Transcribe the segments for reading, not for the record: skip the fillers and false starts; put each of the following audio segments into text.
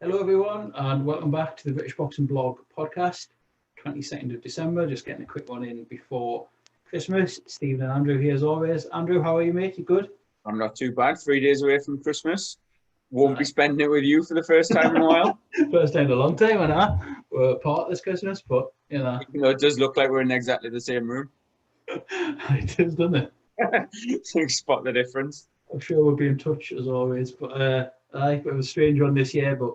Hello everyone and welcome back to the British Boxing Blog podcast, 22nd of December, just getting a quick one in before Christmas. Stephen and Andrew here as always. Andrew, how are you, mate? You good? I'm not too bad, 3 days away from Christmas. Won't be spending it with you for the first time in a while. First time in a long time, we're apart this Christmas, but You know, it does look like we're in exactly the same room. It does, doesn't it? So you spot the difference. I'm sure we'll be in touch as always, but it was a strange one this year, but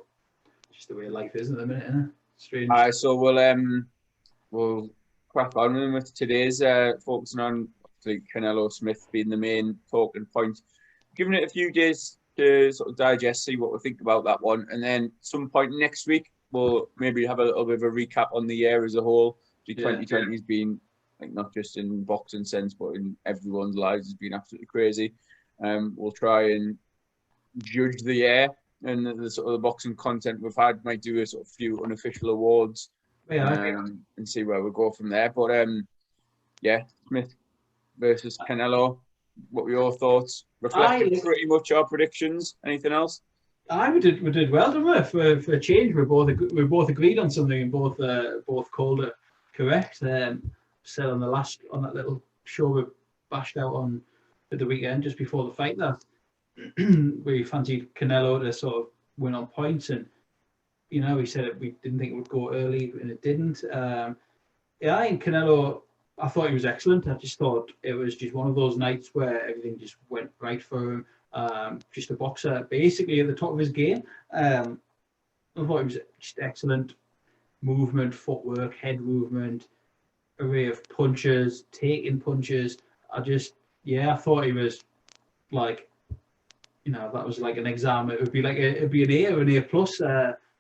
just the way life is at the minute, isn't it? Strange. So we'll crack on with today's focusing on Canelo Smith being the main talking point. Giving it a few days to sort of digest, see what we think about that one, and then some point next week we'll maybe have a little bit of a recap on the year as a whole. 2020 has been, like, not just in boxing sense, but in everyone's lives, has been absolutely crazy. We'll try and judge the year and the sort of the boxing content we've had. Might do a sort of few unofficial awards, and see where we go from there. But Smith versus Canelo. What were your thoughts? Reflecting pretty much our predictions. Anything else? We did well, didn't we? For a change, we both agreed on something and both called it correct. Said on that little show we bashed out on at the weekend just before the fight that we fancied Canelo to sort of win on points, and we said we didn't think it would go early, and it didn't. And Canelo, I thought he was excellent. I just thought it was just one of those nights where everything just went right for him. Just a boxer basically at the top of his game. I thought he was just excellent movement, footwork, head movement, array of punches, taking punches. I thought he was like, that was like an exam. It'd be an A or an A plus.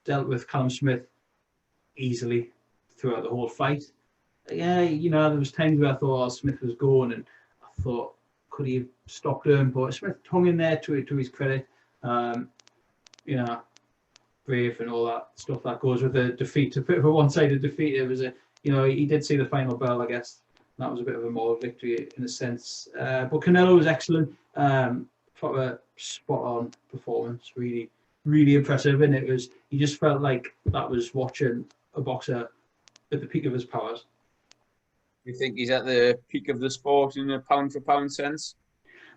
Dealt with Callum Smith easily throughout the whole fight. There was times where I thought Smith was going, and I thought, could he have stopped him? But Smith hung in there to his credit. Brave and all that stuff that goes with the defeat. To put it for one-sided defeat, it was he did see the final bell, I guess. That was a bit of a moral victory in a sense. But Canelo was excellent. Proper spot-on performance. Really, really impressive. And you just felt like that was watching a boxer at the peak of his powers. You think he's at the peak of the sport in a pound-for-pound sense?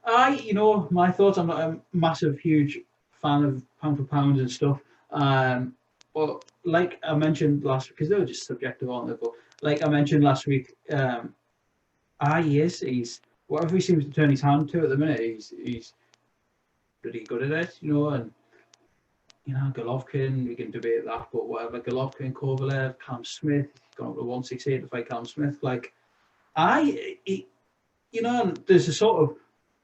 My thoughts. I'm not a massive, huge fan of pound-for-pound and stuff. But like I mentioned last week, because they were just subjective, aren't they? But like I mentioned last week, he's whatever he seems to turn his hand to at the minute, he's pretty good at it, and Golovkin, we can debate that, but whatever. Golovkin, Kovalev, Callum Smith, he's gone up to 168 to fight Callum Smith. There's a sort of,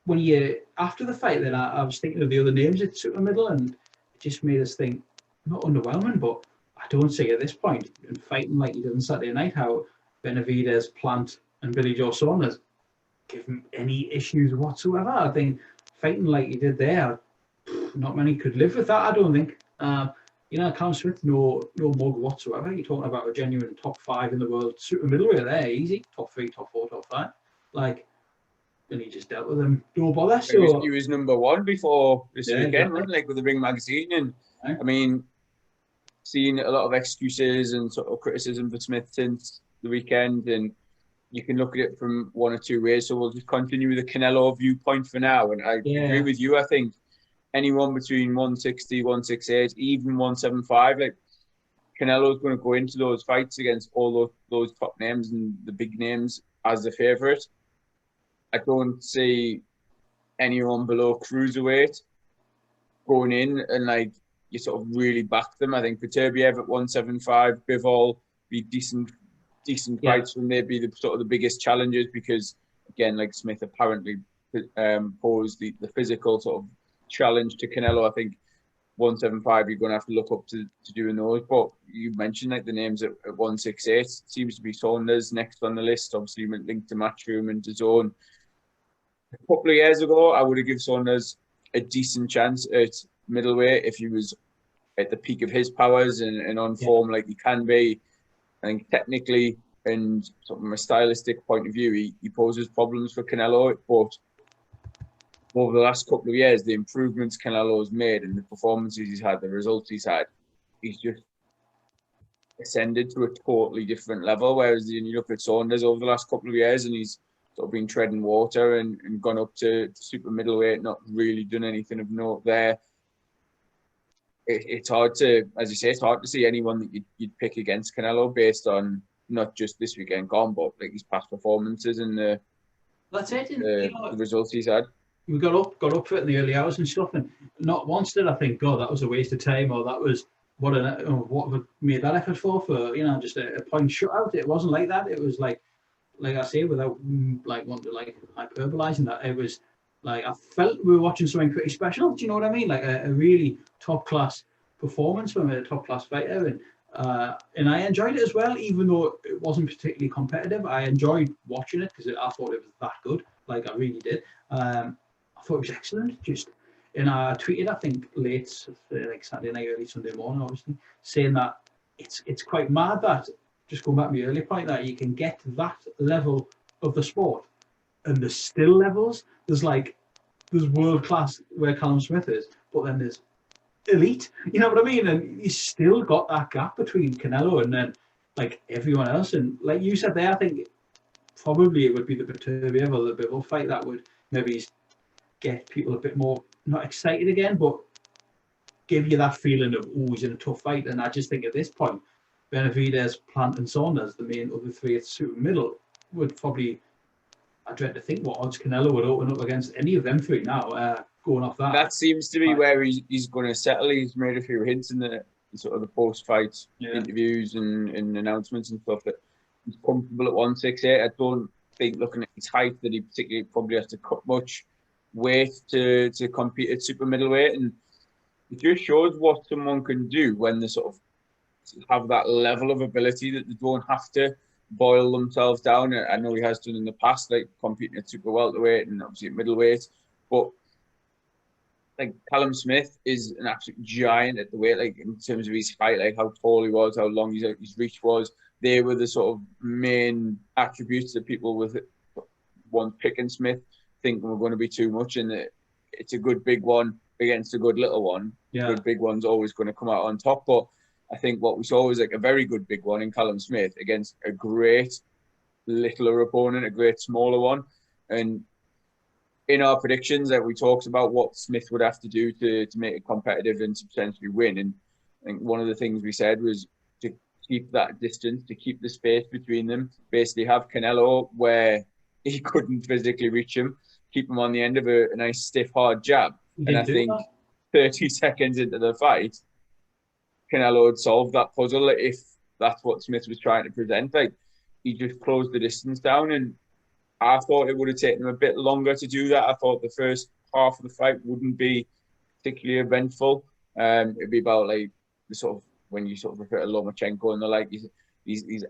when you after the fight, then I was thinking of the other names at super middle, and it just made us think, not underwhelming, but I don't see at this point, in fighting like he did on Saturday night, how Benavidez, Plant, and Billy Joe Saunders give him any issues whatsoever. I think fighting like he did there, not many could live with that, I don't think. Callum Smith, no mug whatsoever. You're talking about a genuine top 5 in the world super middleweight there, easy. Top 3, top 4, top 5. And he just dealt with him. No bother. So he was number 1 before this weekend, exactly. With the Ring magazine. And I mean, seen a lot of excuses and sort of criticism for Smith since the weekend, and you can look at it from one or two ways. So we'll just continue with the Canelo viewpoint for now. And I agree with you. I think anyone between 160, 168, even 175, Canelo's going to go into those fights against all those top names and the big names as the favourite. I don't see anyone below cruiserweight going in and you sort of really back them. I think Beterbiev at 175, Bivol be decent fights when they'd be the sort of the biggest challenges, because again, Smith apparently posed the physical sort of challenge to Canelo. I think 175 you're going to have to look up to doing those. But you mentioned the names at 168. It seems to be Saunders next on the list, obviously linked to Matchroom and DAZN. A couple of years ago, I would have given Saunders a decent chance at middleweight if he was at the peak of his powers and on form like he can be. I think technically and sort of from a stylistic point of view, he poses problems for Canelo. But over the last couple of years, the improvements Canelo has made and the performances he's had, the results he's had, he's just ascended to a totally different level. Whereas you look at Saunders over the last couple of years, and he's sort of been treading water and gone up to super middleweight, not really done anything of note there. It's hard to, as you say, it's hard to see anyone that you'd pick against Canelo based on not just this weekend gone, but like his past performances and the results he's had. We got up for it in the early hours and stuff, and not once did I think, God, that was a waste of time, or that was what have I made that effort for just a point shutout. It wasn't like that. It was like I say, without like wanting to like hyperbolizing that, it was like I felt we were watching something pretty special. Do you know what I mean? Like a really top class performance from a top class fighter, and I enjoyed it as well, even though it wasn't particularly competitive. I enjoyed watching it because I thought it was that good. Like I really did. I thought it was excellent. And I tweeted, I think late like Saturday night, early Sunday morning, obviously, saying that it's quite mad that, just going back to my earlier point, that you can get that level of the sport and there's still levels. There's world class where Callum Smith is, but then there's elite. You know what I mean? And you still got that gap between Canelo and then like everyone else. And like you said there, I think probably it would be the Beterbiev or the Bivol fight that would maybe get people a bit more, not excited again, but give you that feeling of, oh, he's in a tough fight. And I just think at this point, Benavidez, Plant and Saunders, the main other three at super middle, would probably, I dread to think what odds Canelo would open up against any of them three now, going off that. That seems to be where he's going to settle. He's made a few hints in the sort of the post-fight interviews and announcements and stuff that he's comfortable at 168. I don't think, looking at his height, that he particularly probably has to cut much weight to compete at super middleweight. And it just shows what someone can do when they sort of have that level of ability that they don't have to boil themselves down. I know he has done in the past, like competing at super welterweight and obviously at middleweight, but like Callum Smith is an absolute giant at the weight, like in terms of his height, like how tall he was, how long his reach was. They were the sort of main attributes that people with one picking Smith thinking were going to be too much, and it's a good big one against a good little one. Yeah. Good big one's always going to come out on top, but I think what we saw was like a very good big one in Callum Smith against a great littler opponent, a great smaller one. And in our predictions that we talked about what Smith would have to do to make it competitive and to potentially win. And I think one of the things we said was to keep that distance, to keep the space between them, basically have Canelo where he couldn't physically reach him, keep him on the end of a nice stiff, hard jab. And I think 30 seconds into the fight, Canelo had solved that puzzle if that's what Smith was trying to present. Like, he just closed the distance down, and I thought it would have taken him a bit longer to do that. I thought the first half of the fight wouldn't be particularly eventful. It'd be about like the sort of, when you sort of refer to Lomachenko and the like, these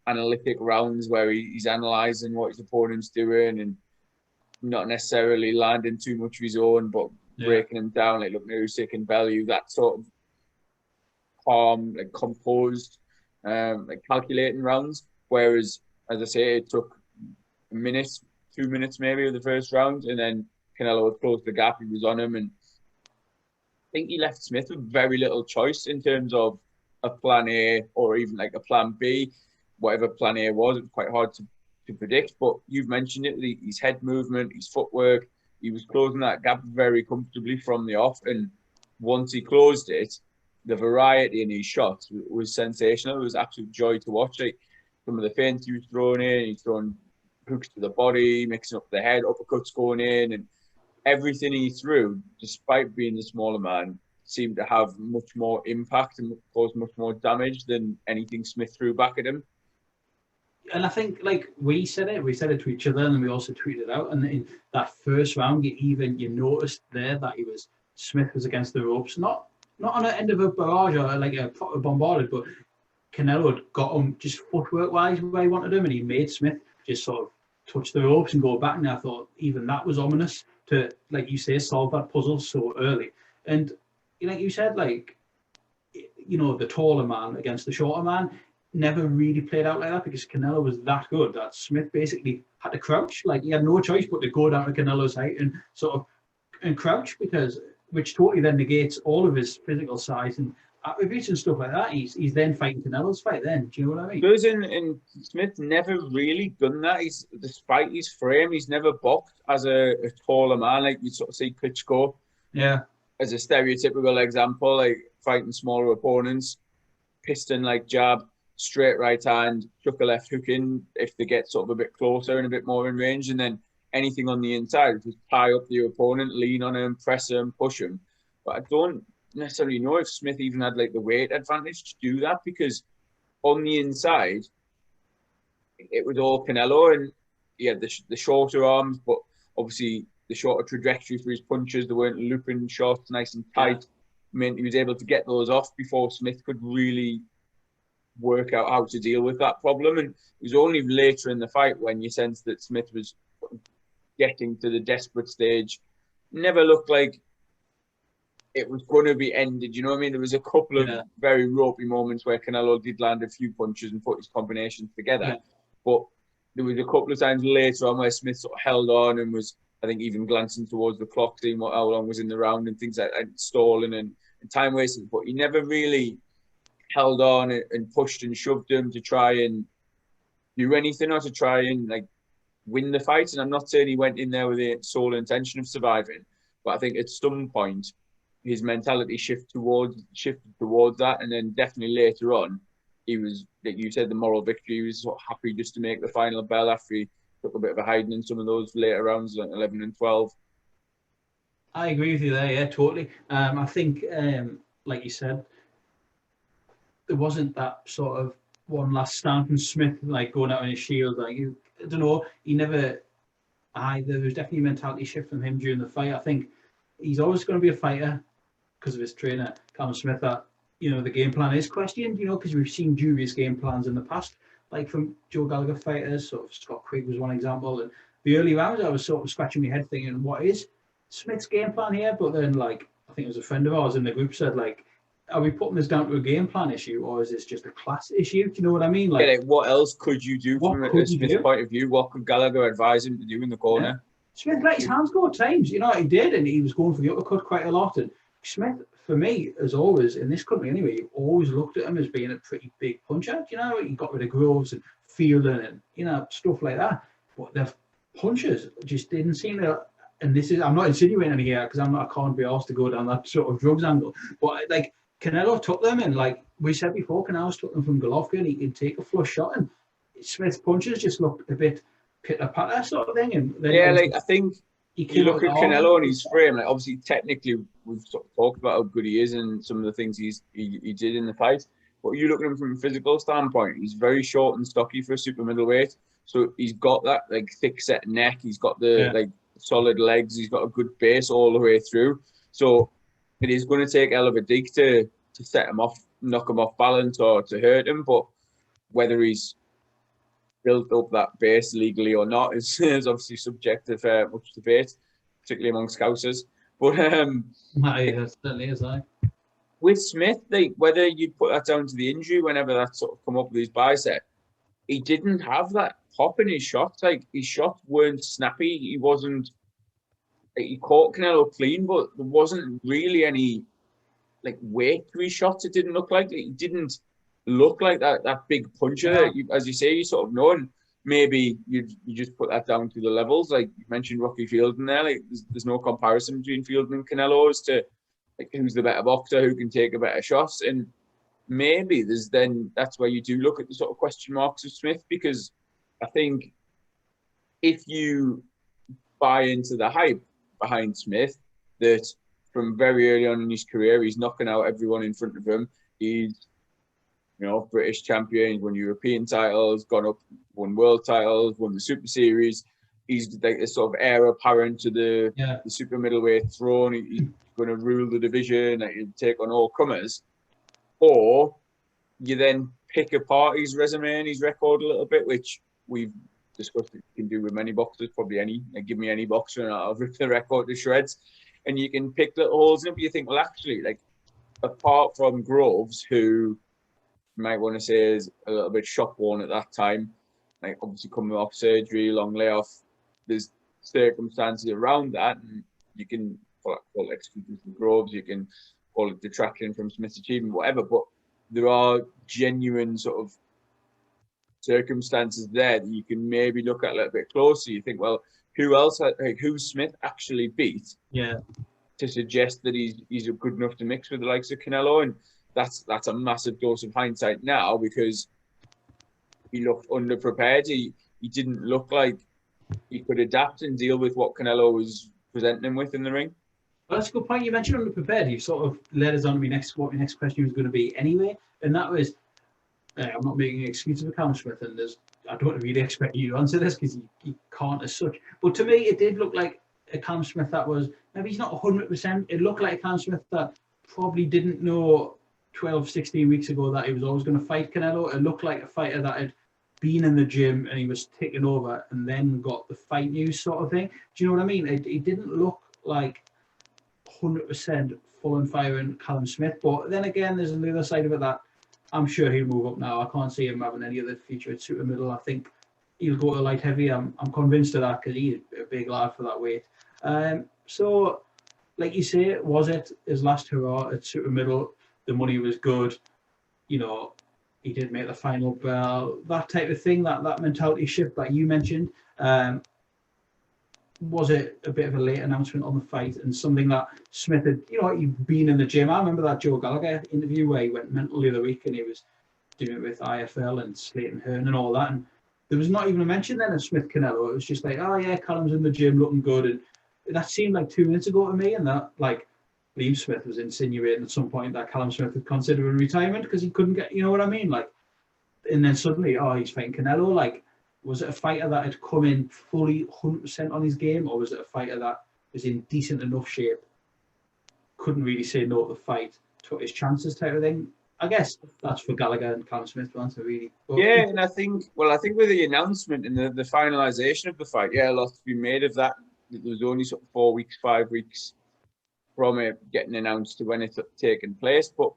analytic rounds where he's analysing what his opponent's doing and not necessarily landing too much of his own, but breaking him down, like looking at Usyk and Bellew, that sort of calm, like composed, like calculating rounds. Whereas, as I say, it took a minute, 2 minutes maybe of the first round, and then Canelo had closed the gap. He was on him, and I think he left Smith with very little choice in terms of a plan A or even like a plan B. Whatever plan A was, it was quite hard to predict. But you've mentioned it, his head movement, his footwork, he was closing that gap very comfortably from the off. And once he closed it, the variety in his shots was sensational. It was absolute joy to watch. Like some of the feints he was throwing in, he's throwing hooks to the body, mixing up the head, uppercuts going in, and everything he threw, despite being the smaller man, seemed to have much more impact and cause much more damage than anything Smith threw back at him. And I think, like we said it to each other, and then we also tweeted out. And in that first round, you noticed there that Smith was against the ropes, not on the end of a barrage or like a proper bombarded, but Canelo had got him just footwork wise where he wanted him, and he made Smith just sort of touch the ropes and go back. And I thought even that was ominous to, like you say, solve that puzzle so early. And like you said, like, you know, the taller man against the shorter man never really played out like that, because Canelo was that good that Smith basically had to crouch. Like, he had no choice but to go down to Canelo's height and sort of crouch, which totally then negates all of his physical size and attributes and stuff like that, he's then fighting Canelo's fight. Then, do you know what I mean? DAZN and Smith never really done that. Despite his frame, he's never boxed as a taller man like you sort of see Klitschko. Yeah. As a stereotypical example, like fighting smaller opponents, piston like jab, straight right hand, chuck a left hook in if they get sort of a bit closer and a bit more in range, and then anything on the inside, just tie up your opponent, lean on him, press him, push him. But I don't necessarily know if Smith even had like the weight advantage to do that, because on the inside, it was all Canelo, and he had the shorter arms, but obviously the shorter trajectory for his punches. They weren't looping shots nice and tight. I mean, he was able to get those off before Smith could really work out how to deal with that problem. And it was only later in the fight when you sensed that Smith was getting to the desperate stage. Never looked like it was going to be ended. You know what I mean? There was a couple of very ropey moments where Canelo did land a few punches and put his combinations together. Yeah. But there was a couple of times later on where Smith sort of held on and was, I think, even glancing towards the clock, seeing how long was in the round and things like that, and stalling and time wasting. But he never really held on and pushed and shoved him to try and do anything or to try and like win the fight. And I'm not saying he went in there with the sole intention of surviving, but I think at some point his mentality shifted towards that, and then definitely later on he was, like you said, the moral victory. He was sort of happy just to make the final bell after he took a bit of a hiding in some of those later rounds, like 11 and 12. I agree with you there, yeah, totally. I think, like you said, there wasn't that sort of one last stand from Smith, like going out on his shield. Like, I don't know, there was definitely a mentality shift from him during the fight. I think he's always going to be a fighter because of his trainer, Callum Smith, that, you know, the game plan is questioned, you know, because we've seen dubious game plans in the past, like from Joe Gallagher fighters. Sort of Scott Quigg was one example. And the early rounds, I was sort of scratching my head thinking, what is Smith's game plan here? But then, like, I think it was a friend of ours in the group said, like, are we putting this down to a game plan issue, or is this just a class issue? Do you know what I mean? Like, what else could you do from a Smith point of view? What could Gallagher advise him to do in the corner? Yeah. Smith let his hands go at times, you know, he did, and he was going for the uppercut quite a lot. And Smith, for me, as always, in this country anyway, you always looked at him as being a pretty big puncher. You know, he got rid of gloves and fielding and, you know, stuff like that. But the punches just didn't seem to, and this is, I'm not insinuating here because I can't be asked to go down that sort of drugs angle. But like, Canelo took them, and like we said before, Canelo's took them from Golovkin, and he can take a flush shot, and Smith's punches just looked a bit pitter-patter sort of thing. And then like I think you look at Canelo and his frame, like obviously technically we've sort of talked about how good he is and some of the things he did in the fight, but you look at him from a physical standpoint, he's very short and stocky for a super middleweight. So he's got that like thick set neck, he's got the like solid legs, he's got a good base all the way through. So it is going to take a hell of a dig to set him off, knock him off balance or to hurt him. But whether he's built up that base legally or not is obviously subject to much debate, particularly among Scousers. But certainly is. With Smith, like whether you put that down to the injury, whenever that sort of come up with his bicep, he didn't have that pop in his shots. Like his shots weren't snappy. He wasn't. Like, he caught Canelo clean, but there wasn't really any like weight to his shots. It didn't look like he didn't look like that big puncher that as you say, you sort of know. And maybe you just put that down to the levels. Like you mentioned Rocky Fielding there. Like there's no comparison between Fielding and Canelo as to like who's the better boxer, who can take a better shot. And maybe that's where you do look at the sort of question marks of Smith, because I think if you buy into the hype behind Smith, that from very early on in his career, he's knocking out everyone in front of him. He's, you know, British champion, he's won European titles, gone up, won world titles, won the Super Series. He's like a sort of heir apparent to the super middleweight throne. He's going to rule the division, like, he'll take on all comers. Or you then pick apart his resume and his record a little bit, which we've discussed you can do with many boxers, probably any. Like, give me any boxer and I'll rip the record to shreds. And you can pick little holes in it, but you think, well, actually, like, apart from Groves, who you might want to say is a little bit shock-worn at that time, like obviously coming off surgery, long layoff, there's circumstances around that, and you can call excuses for Groves, you can call it detraction from Smith's achievement, whatever, but there are genuine sort of circumstances there that you can maybe look at a little bit closer. You think, well, who else, who's Smith actually beat? Yeah. To suggest that he's good enough to mix with the likes of Canelo, and that's a massive dose of hindsight now, because he looked underprepared. He didn't look like he could adapt and deal with what Canelo was presenting him with in the ring. Well, that's a good point. You mentioned underprepared. You sort of led us on to what my next question was going to be anyway, and that was, I'm not making an excuse for Callum Smith, and I don't really expect you to answer this because you can't as such. But to me, it did look like a Callum Smith that was, maybe he's not 100%. It looked like a Callum Smith that probably didn't know 12, 16 weeks ago that he was always going to fight Canelo. It looked like a fighter that had been in the gym and he was taking over and then got the fight news sort of thing. Do you know what I mean? It didn't look like 100% full and firing Callum Smith. But then again, there's the other side of it that I'm sure he'll move up now. I can't see him having any other future at super middle. I think he'll go to light heavy. I'm convinced of that because he's a big lad for that weight. So, like you say, was it his last hurrah at super middle? The money was good. You know, he did make the final bell. That type of thing, that mentality shift that you mentioned. Was it a bit of a late announcement on the fight and something that Smith had, he'd been in the gym? I remember that Joe Gallagher interview where he went mental the other week and he was doing it with IFL and Slayton Hearn and all that. And there was not even a mention then of Smith Canelo. It was just like, oh yeah, Callum's in the gym looking good. And that seemed like 2 minutes ago to me. And that, like, Liam Smith was insinuating at some point that Callum Smith had considered retirement because he couldn't get, you know what I mean? Like, and then suddenly, he's fighting Canelo. Like, was it a fighter that had come in fully 100% on his game, or was it a fighter that was in decent enough shape, couldn't really say no to the fight, took his chances type of thing? I guess that's for Gallagher and Callum Smith to answer, really. But, yeah, and I think with the announcement and the finalisation of the fight, a lot to be made of that. There was only sort of 4 weeks, 5 weeks from it getting announced to when it's taken place. But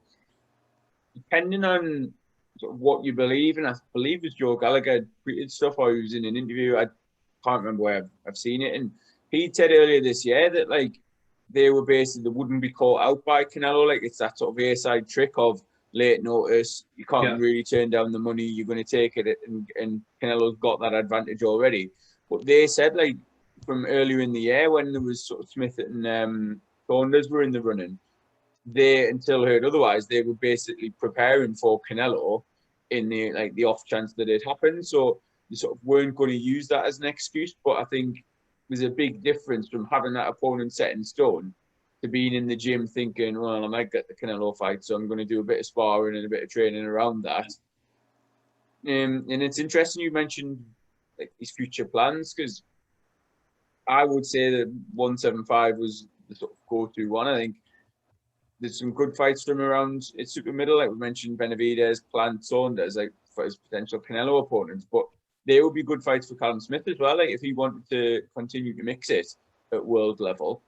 depending on sort of what you believe, and I believe it was Joe Gallagher tweeted stuff, or he was in an interview, I can't remember where I've seen it, and he said earlier this year that, like, they wouldn't be caught out by Canelo. Like, it's that sort of A-side trick of late notice, you can't really turn down the money, you're going to take it, and Canelo's got that advantage already. But they said, like, from earlier in the year when there was sort of Smith and Saunders were in the running, they, until heard otherwise, they were basically preparing for Canelo in the off chance that it happened. So they sort of weren't going to use that as an excuse. But I think there's a big difference from having that opponent set in stone to being in the gym thinking, well, I might get the Canelo fight, so I'm going to do a bit of sparring and a bit of training around that. And it's interesting you mentioned, like, his future plans, because I would say that 175 was the sort of go-to one. I think there's some good fights from around its super middle, like we mentioned, Benavidez, Plant, Saunders, like, for his potential Canelo opponents. But they would be good fights for Callum Smith as well. Like, if he wanted to continue to mix it at world level,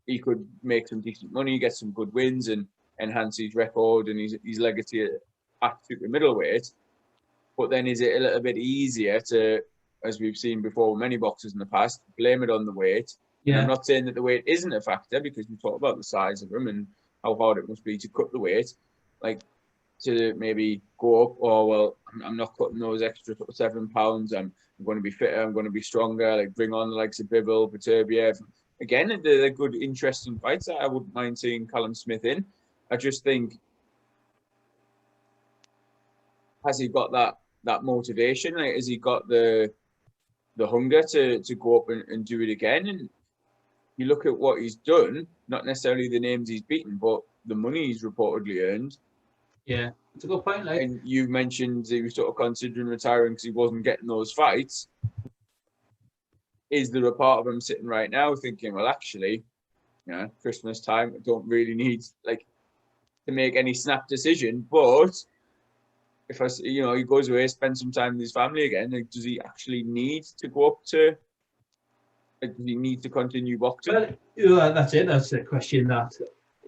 he could make some decent money, get some good wins, and enhance his record and his legacy at super middleweight. But then is it a little bit easier to, as we've seen before with many boxers in the past, blame it on the weight? Yeah. And I'm not saying that the weight isn't a factor, because we talk about the size of him and how hard it must be to cut the weight. Like, to maybe go up, well, I'm not cutting those extra 7 pounds. I'm going to be fitter. I'm going to be stronger. Like, bring on the likes of Bivol, Beterbiev. Again, they're good, interesting fights that I wouldn't mind seeing Callum Smith in. I just think, has he got that motivation? Like, has he got the hunger to go up and do it again? And you look at what he's done, not necessarily the names he's beaten, but the money he's reportedly earned. Yeah, it's a good point. Like, and you mentioned he was sort of considering retiring because he wasn't getting those fights. Is there a part of him sitting right now thinking, well, actually, Christmas time, I don't really need, like, to make any snap decision, but if he goes away, spends some time with his family again, like, does he actually need to go up to, does he need to continue boxing? Well, that's it. That's a question that,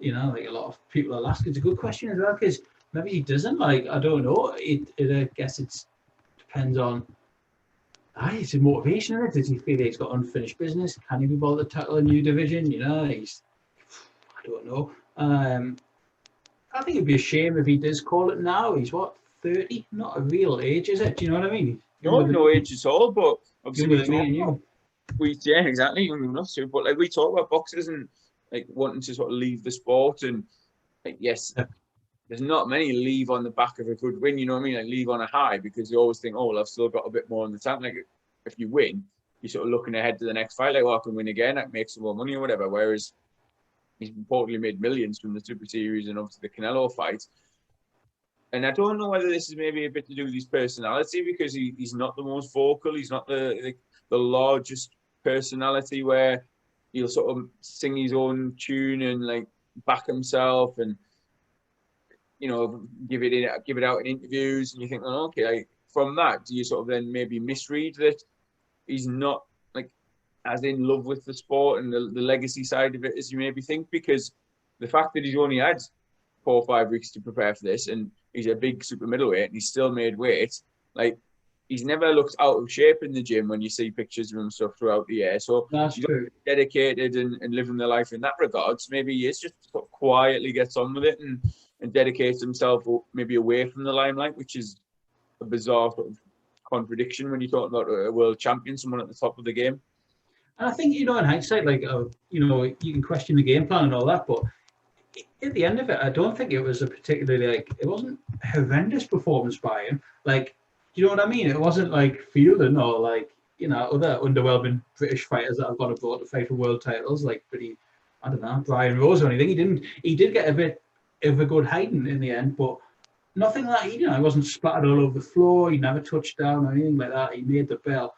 like, a lot of people will ask. It's a good question as well, because maybe he doesn't. Like, I don't know. I guess it depends on, it's a motivation, isn't it? Does he feel he's got unfinished business? Can he be bothered to tackle a new division? I don't know. I think it'd be a shame if he does call it now. He's what, 30? Not a real age, is it? Do you know what I mean? No age at all, but obviously Younger than me and you. yeah, exactly, younger enough to. But like we talk about boxers and like wanting to sort of leave the sport, and like yes, there's not many leave on the back of a good win. You know what I mean? Like leave on a high, because you always think, oh, well, I've still got a bit more in the tank. Like if you win, you're sort of looking ahead to the next fight. Like, well, I can win again. I can make some more money or whatever. Whereas he's reportedly made millions from the Super Series and obviously the Canelo fight. And I don't know whether this is maybe a bit to do with his personality, because he's not the most vocal. He's not the largest personality where he'll sort of sing his own tune and like back himself and, you know, give it out in interviews. And you think, well, okay, like, from that, do you sort of then maybe misread that he's not like as in love with the sport and the legacy side of it as you maybe think? Because the fact that he's only had 4 or 5 weeks to prepare for this, and he's a big super middleweight and he's still made weight, like he's never looked out of shape in the gym when you see pictures of him stuff throughout the year. So that's true. Dedicated and living the life in that regard. So maybe he is just sort of quietly gets on with it and dedicates himself maybe away from the limelight, which is a bizarre sort of contradiction when you talk about a world champion, someone at the top of the game. And I think, you know, in hindsight, like, you know, you can question the game plan and all that, but at the end of it, I don't think it was a particularly, like, it wasn't a horrendous performance by him. Like, you know what I mean? It wasn't like Fielding or like, you know, other underwhelming British fighters that have got abroad to fight for world titles, like I don't know, Brian Rose or anything. He did get a bit of a good hiding in the end, but nothing like, you know, he wasn't splattered all over the floor. He never touched down or anything like that. He made the bell.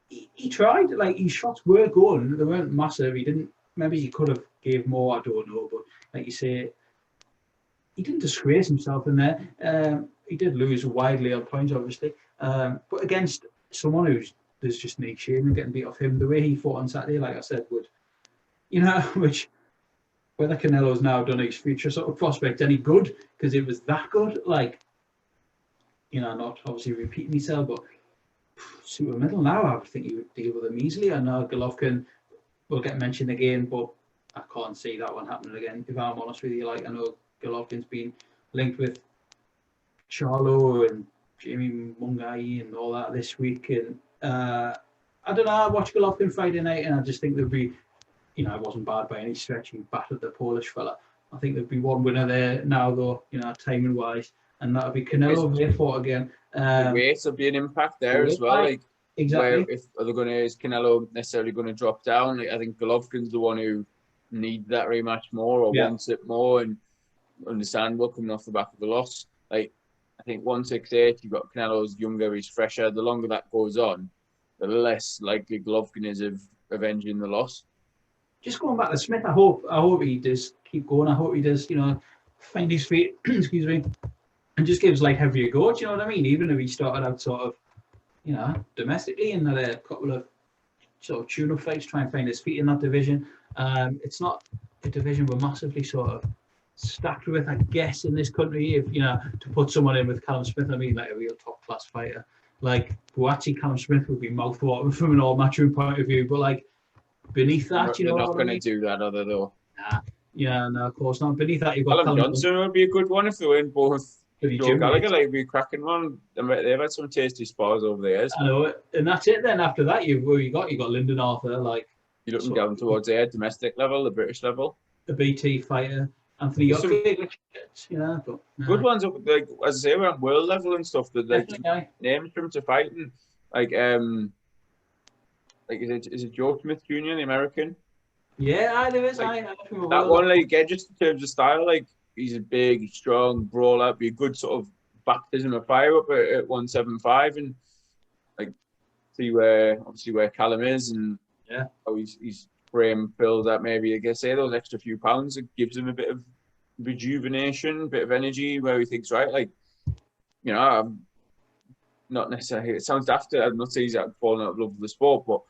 He tried, like, his shots were going. They weren't massive. He didn't, maybe he could have gave more, I don't know, but like you say, he didn't disgrace himself in there. He did lose widely on points, obviously, but against someone there's just no shame in getting beat off him. The way he fought on Saturday, like I said, would, you know, which whether Canelo's now done his future sort of prospect any good, because it was that good, like, you know, not obviously repeating himself, but super middle now, I would think he would deal with him easily. I know Golovkin will get mentioned again, but I can't see that one happening again, if I'm honest with you. Like, I know Golovkin's been linked with Charlo and Jamie Mungai and all that this week, and I don't know, I watched Golovkin Friday night and I just think there'd be, you know, it wasn't bad by any stretch. He battered the Polish fella. I think there'd be one winner there now, though, you know, timing wise, and that would be Canelo. They fought again. The weight will be an impact there as well. Like, exactly. Where if is Canelo necessarily going to drop down? Like, I think Golovkin's the one who needs that rematch more or wants it more, and understandable coming off the back of the loss. Like, I think 168, you've got Canelo's younger, he's fresher. The longer that goes on, the less likely Golovkin is of avenging the loss. Just going back to Smith, I hope he does keep going. I hope he does, you know, find his feet, excuse me, and just gives like heavier go. Do you know what I mean? Even if he started out sort of, you know, domestically and had a couple of sort of tune-up fights, try and find his feet in that division. It's not a division we're massively sort of stacked with, I guess, in this country. If, you know, to put someone in with Callum Smith, I mean, like a real top-class fighter. Like, Buatsi, Callum Smith would be mouth-watering from an all-matchroom point of view, but like, beneath that, you know, they're not going to do that, are they, though? Nah. Yeah, no, of course not. Beneath that, you've got Callum Johnson would be a good one if they went both. Joe Gallagher, like, be a cracking one. They've had some tasty spars over the years. I know, and that's it. Then after that, you got Lyndon Arthur, like, you're looking down towards the domestic level, the British level, the BT fighter, Anthony Young, you know, but good ones up, like, as I say, we're on world level and stuff. That like names from to fighting, like is it Joe Smith Jr., the American? Yeah, there is. Like, that one, like, just in terms of style, like, he's a big, strong brawler. Be a good sort of baptism of fire up at 175, and like see where Callum is, and how he's frame fills that. Maybe, I guess, say those extra few pounds, it gives him a bit of rejuvenation, a bit of energy where he thinks, right, like, you know, I'm not necessarily. It sounds daft. I'm not saying he's falling out of love with the sport, but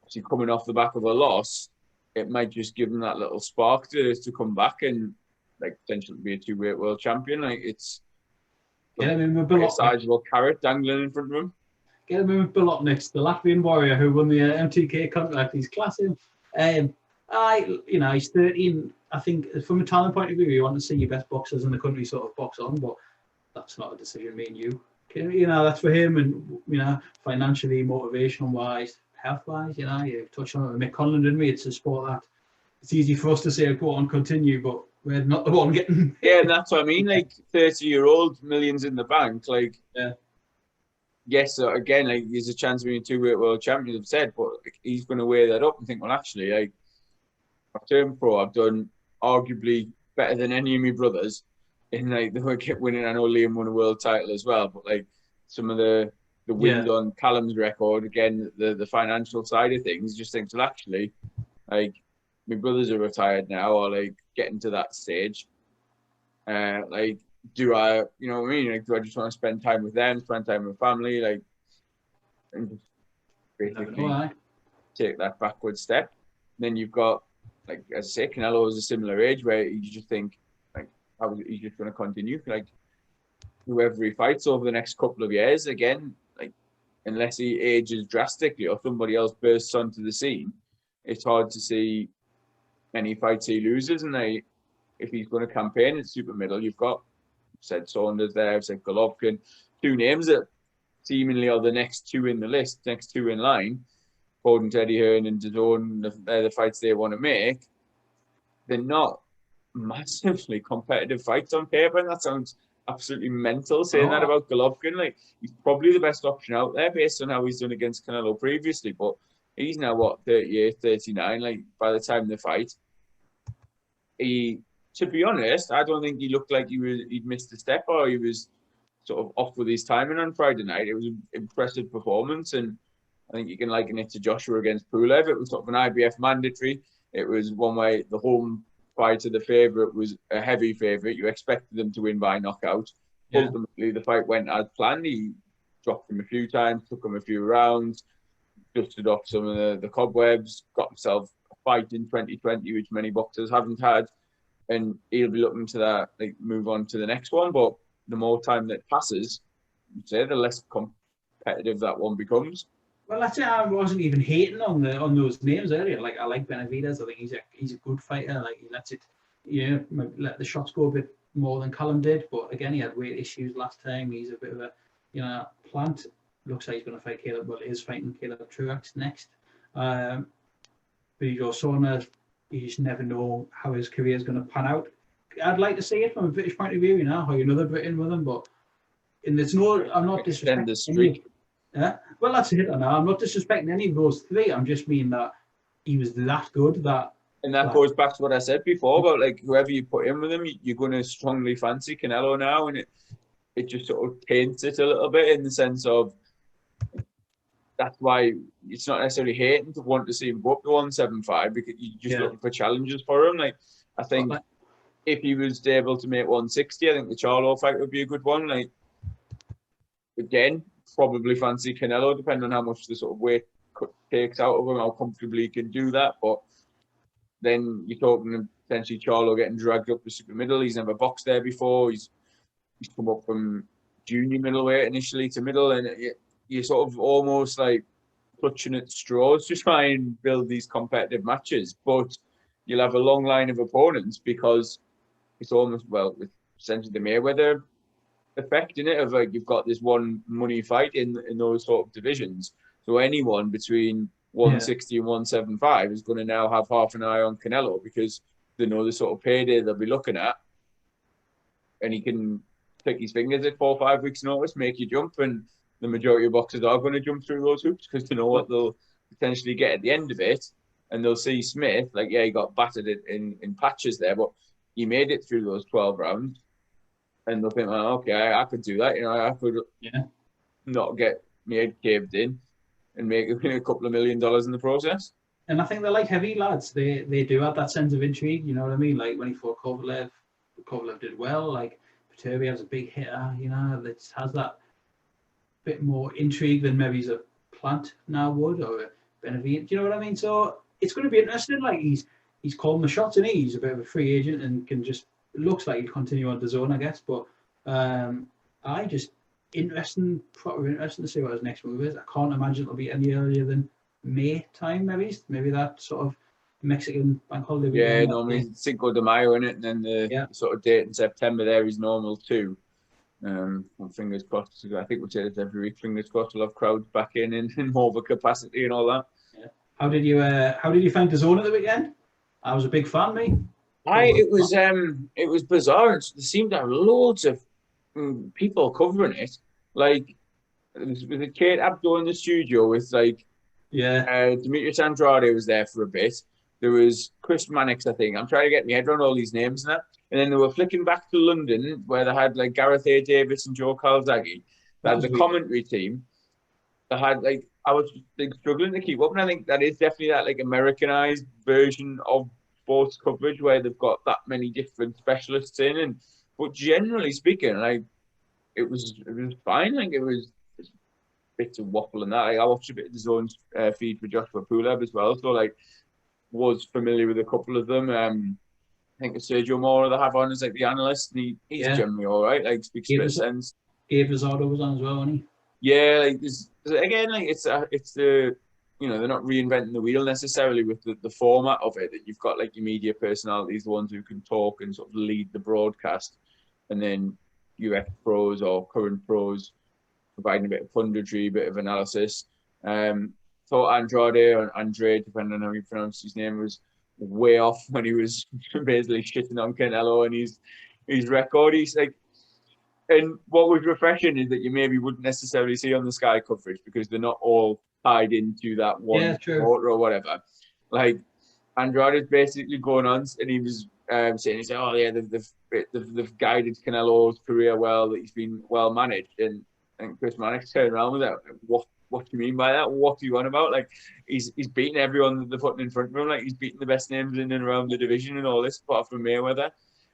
obviously coming off the back of a loss, it might just give him that little spark to come back and, like, potentially be a two-weight world champion. Like, it's a sizable carrot dangling in front of him. Get him in with Bolotniks, the Latvian warrior who won the MTK contract. He's classing. You know, he's 13. I think from a talent point of view, you want to see your best boxers in the country sort of box on, but that's not a decision me and you. You know, that's for him, and you know, financially, motivational wise, health wise, you know, you touched on it with Mick Conlon, didn't we? It's a sport that it's easy for us to say go on, continue, but we're not the one getting. Yeah, and that's what I mean. Like 30-year-old, millions in the bank. Like, yeah. Yes, again, like there's a chance of being two-weight world champions, I've said, but like, he's going to weigh that up and think, well, actually, like I've turned pro, I've done arguably better than any of my brothers in like the kept winning. I know Liam won a world title as well, but like some of the wins on Callum's record, again, the financial side of things, just thinks, well, actually, like my brothers are retired now, or like getting to that stage. Like, do I, you know what I mean? Like, do I just want to spend time with them, spend time with family, like, and just basically take that backward step? And then you've got, like, as I say, Canelo is a similar age where you just think, like, how is he just going to continue? Like, whoever he fights over the next couple of years, again, like, unless he ages drastically or somebody else bursts onto the scene, it's hard to see any fights he loses. And if he's going to campaign at super middle, you've got said Saunders there, I've said Golovkin, two names that seemingly are the next two in the list, next two in line, according to Eddie Hearn and DAZN, they're the fights they want to make. They're not massively competitive fights on paper, and that sounds absolutely mental saying that about Golovkin. Like, he's probably the best option out there based on how he's done against Canelo previously, but he's now, what, 38, 39, like, by the time they fight. To be honest, I don't think he looked like he'd missed a step or he was sort of off with his timing on Friday night. It was an impressive performance, and I think you can liken it to Joshua against Pulev. It was sort of an IBF mandatory. It was one way the home fight of the favourite was a heavy favourite. You expected them to win by knockout. Yeah. Ultimately, the fight went as planned. He dropped him a few times, took him a few rounds, dusted off some of the cobwebs, got himself a fight in 2020, which many boxers haven't had. And he'll be looking to that, like, move on to the next one. But the more time that passes, you'd say, the less competitive that one becomes. Well, that's it. I wasn't even hating on those names earlier. Like, I like Benavidez. I think he's a good fighter. Like, he lets it, you know, let the shots go a bit more than Callum did. But again, he had weight issues last time. He's a bit of a, you know, plant. Looks like he's going to fight Caleb. Well, is fighting Caleb Truax next. But you go Saunders. You just never know how his career is going to pan out. I'd like to see it from a British point of view, you know, how another Britain with him, but there's no, I'm not disrespecting. Yeah, well, that's it. I'm not disrespecting any of those three. I'm just meaning that he was that good. And that goes back to what I said before about, like, whoever you put in with him, you're going to strongly fancy Canelo now, and it just sort of taints it a little bit in the sense of, that's why it's not necessarily hating to want to see him go up to 175, because you're just looking for challenges for him. Like, I think if he was able to make 160, I think the Charlo fight would be a good one. Like, again, probably fancy Canelo, depending on how much the sort of weight cut takes out of him, how comfortably he can do that. But then you're talking potentially Charlo getting dragged up to super middle. He's never boxed there before. He's come up from junior middleweight initially to middle, and you're sort of almost like clutching at straws to try and build these competitive matches. But you'll have a long line of opponents because it's almost, well, with essentially the Mayweather effect in it, of like, you've got this one money fight in those sort of divisions. So anyone between 160 and 175 is going to now have half an eye on Canelo, because they know the sort of payday they'll be looking at. And he can click his fingers at 4 or 5 weeks' notice, make you jump, and the majority of boxers are going to jump through those hoops because they know what they'll potentially get at the end of it. And they'll see Smith, like, yeah, he got battered in patches there, but he made it through those 12 rounds. And they'll think, oh, okay, I could do that. You know, I could not get my head caved in and make a couple of $1 million in the process. And I think they're like heavy lads. They do have that sense of intrigue, you know what I mean? Like, when he fought Kovalev did well. Like, Viterbi has a big hitter, you know, that has that bit more intrigue than maybe he's a Plant now would, or a Benavidez. Do you know what I mean? So it's going to be interesting. Like, he's calling the shots, and he's a bit of a free agent and can just, it looks like he'll continue on DAZN, I guess. But proper interesting to see what his next move is. I can't imagine it'll be any earlier than May time, maybe that sort of Mexican bank holiday Yeah, weekend. normally Cinco de Mayo, in it, and then the sort of date in September there is normal too. And fingers crossed. I think we say this every week. Fingers crossed we'll have crowds back in more of a capacity and all that. Yeah. How did you find DAZN at the weekend? I was a big fan, me. It was bizarre. There seemed to have loads of people covering it. Like there was a Kate Abdo in the studio with Demetrius Andrade was there for a bit. There was Chris Mannix, I think. I'm trying to get my head around all these names and that. And then they were flicking back to London where they had like Gareth A. Davis and Joe Calzaghe. They had the commentary team. They had I was struggling to keep up, and I think that is definitely that like Americanized version of sports coverage where they've got that many different specialists in. But generally speaking, it was fine. Like it was bits of waffle and that. I watched a bit of the Zone's feed for Joshua Puleb as well, so was familiar with a couple of them. I think it's Sergio Mora they have on as the analyst, and he's generally all right. Speaks a bit of sense. Gabe Vazado was on as well, wasn't he? Yeah, there's again, it's the they're not reinventing the wheel necessarily with the format of it. That you've got your media personalities, the ones who can talk and sort of lead the broadcast, and then your ex-pros or current pros providing a bit of punditry, a bit of analysis. Thought Andrade or Andre, depending on how you pronounce his name, was way off when he was basically shitting on Canelo and his record. And what was refreshing is that you maybe wouldn't necessarily see on the Sky coverage because they're not all tied into that one quarter or whatever. Andrade's basically going on, and he was saying, "Oh yeah, they've guided Canelo's career well. That he's been well managed." And Chris Mannix turned around with that. What do you mean by that? What do you want about? He's beaten everyone that they're putting in front of him. He's beaten the best names in and around the division and all this, apart from Mayweather.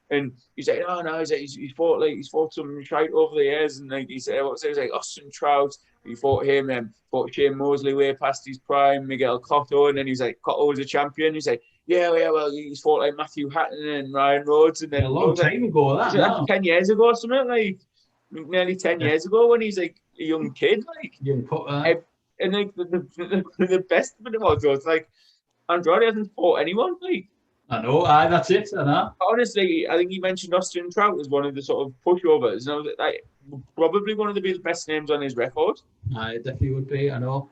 And he's like, "Oh no, he's fought some shite over the years." And he said, Austin Trout. He fought him, fought Shane Mosley way past his prime, Miguel Cotto, and then he's like, Cotto was a champion. He's like, yeah, well, he's fought Matthew Hatton and Ryan Rhodes, and then a long time ago, that 10 years ago or something, nearly 10 years ago when he's a young kid, young putter. And the best of it was Andrade hasn't fought anyone, I know, that's it, I know. Honestly, I think he mentioned Austin Trout as one of the sort of pushovers. Probably one of the best names on his record. It definitely would be, I know.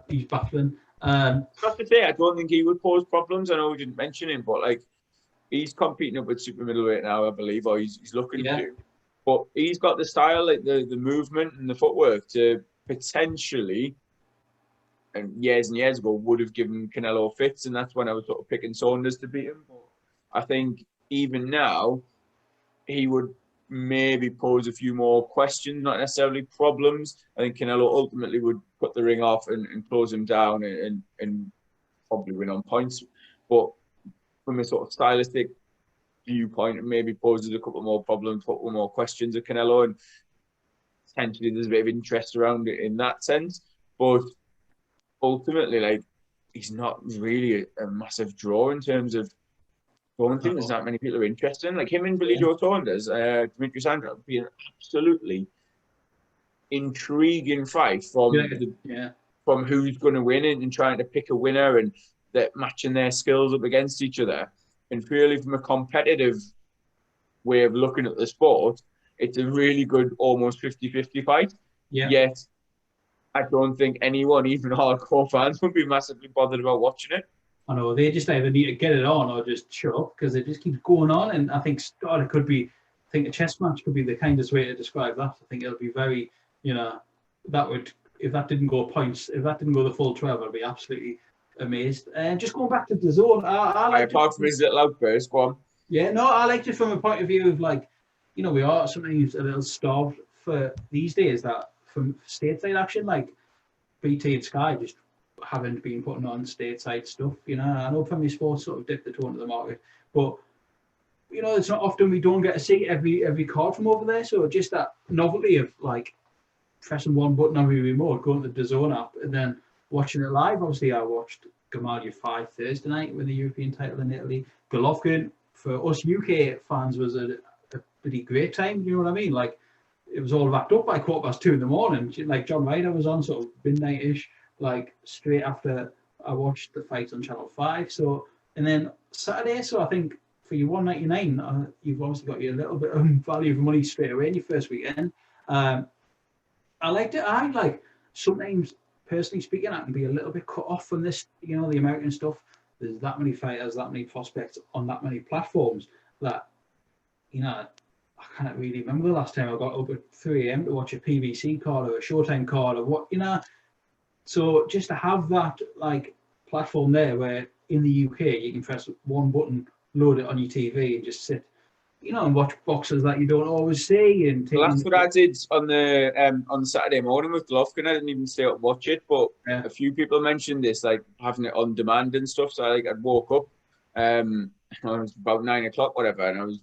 He's baffling. Not to say, I don't think he would pose problems. I know we didn't mention him, but he's competing up with super middleweight now, I believe, or he's looking to. But he's got the style, the movement and the footwork to potentially, and years ago, would have given Canelo fits, and that's when I was sort of picking Saunders to beat him. But I think even now, he would maybe pose a few more questions, not necessarily problems. I think Canelo ultimately would cut the ring off and close him down and probably win on points. But from a sort of stylistic viewpoint, it maybe poses a couple more problems, a couple more questions of Canelo, and potentially there's a bit of interest around it in that sense. But ultimately, he's not really a massive draw in terms of. I don't think there's that many people who are interested in. Him and Billy Joe Saunders, Demetrius Andrade would be an absolutely intriguing fight from who's going to win it and trying to pick a winner and that matching their skills up against each other. And purely from a competitive way of looking at the sport, it's a really good almost 50-50 fight. Yeah. Yet, I don't think anyone, even hardcore fans, would be massively bothered about watching it. I know, they just either need to get it on or just shut up because it just keeps going on. And I think it could be, I think a chess match could be the kindest way to describe that. I think it'll be very, that would, if that didn't go points, if that didn't go the full 12, I'd be absolutely amazed. And just going back to DAZN, apart from his little outburst, go on. Yeah, no, I liked it from a point of view of we are sometimes a little starved for these days that from stateside action, BT and Sky just haven't been putting on stateside stuff. I know Premier Sports sort of dipped the toe into the market, but it's not often we don't get to see every card from over there. So just that novelty of pressing one button on your remote, going to the DAZN app, and then watching it live. Obviously, I watched Gamal 5 Thursday night with the European title in Italy. Golovkin for us UK fans was a pretty great time. You know what I mean? It was all wrapped up by 2:15 in the morning. John Ryder was on sort of midnight-ish. Straight after I watched the fight on Channel 5. So, and then Saturday, so I think for your 199, you've obviously got your little bit of value for money straight away in your first weekend. I liked it. I like, sometimes, personally speaking, I can be a little bit cut off from this, the American stuff. There's that many fighters, that many prospects on that many platforms that, I can't really remember the last time I got up at 3 a.m. to watch a PBC card or a Showtime card or what, So just to have that like platform there where in the UK you can press one button, load it on your TV and just sit, and watch boxers that you don't always see. And well, that's what I did on the Saturday morning with Golovkin. I didn't even stay up and watch it, but a few people mentioned this, like having it on demand and stuff. So I'd woke up, it was about 9 o'clock, whatever, and I was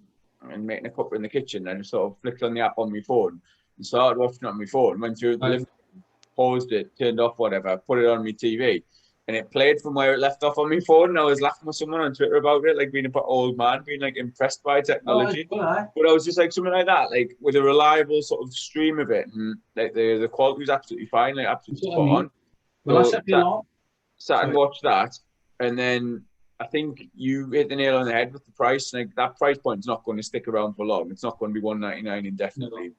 making a cuppa in the kitchen, and I just sort of flicked on the app on my phone and started watching it on my phone. Went through the living room, paused it, turned off whatever, put it on my TV, and it played from where it left off on my phone. And I was laughing with someone on Twitter about it, like being a old man, being like impressed by technology. But I was just like something like that, like with a reliable sort of stream of it, and like the quality was absolutely fine, like absolutely spot on. Well, so sat and watched that, and then I think you hit the nail on the head with the price. Like that price point is not going to stick around for long. It's not going to be $199 indefinitely.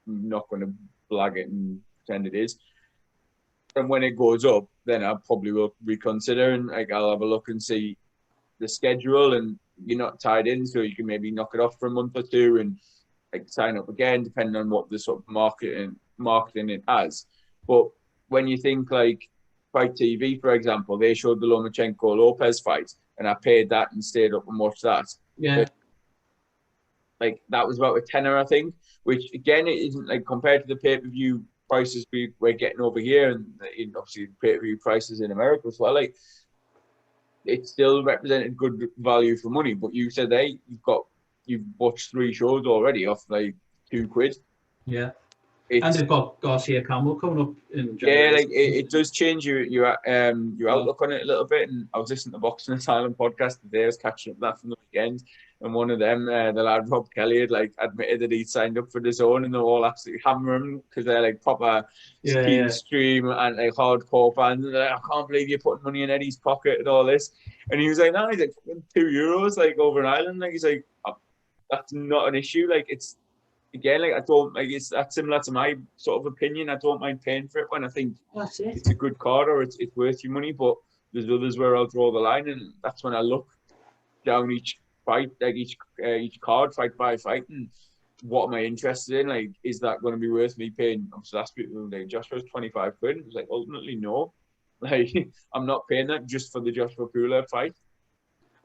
No. I'm not going to blag it and pretend it is. And when it goes up, then I probably will reconsider, and like I'll have a look and see the schedule, and you're not tied in, so you can maybe knock it off for a month or two and like sign up again, depending on what the sort of marketing it has. But when you think like Fight TV, for example, they showed the Lomachenko Lopez fight, and I paid that and stayed up and watched that. Yeah. Like that was about a tenner, I think, which again, it isn't like compared to the pay-per-view prices we're getting over here, and obviously pay-per-view prices in America as well. Like it still represented good value for money. But you said, hey, you've watched 3 shows already off like £2. Yeah. And they've got Garcia Campbell coming up in January. Yeah, like it does change your outlook on it a little bit. And I was listening to Boxing Asylum podcast today. I was catching up that from the weekend, and one of them, the lad Rob Kelly, had like admitted that he'd signed up for DAZN, and they're all absolutely hammering because they're like proper stream and like hardcore fans. And they're like, I can't believe you're putting money in Eddie's pocket and all this. And he was like, no, he's like €2 like over in Ireland. Like he's like, that's not an issue. Like it's. Again, like I don't like it's that similar to my sort of opinion. I don't mind paying for it when I think it's a good card or it's worth your money. But there's others where I'll draw the line, and that's when I look down each fight, like each card, fight by fight, and what am I interested in? Like, is that going to be worth me paying? Obviously, last week like Joshua's £25. It was like ultimately no. Like I'm not paying that just for the Joshua Pula fight.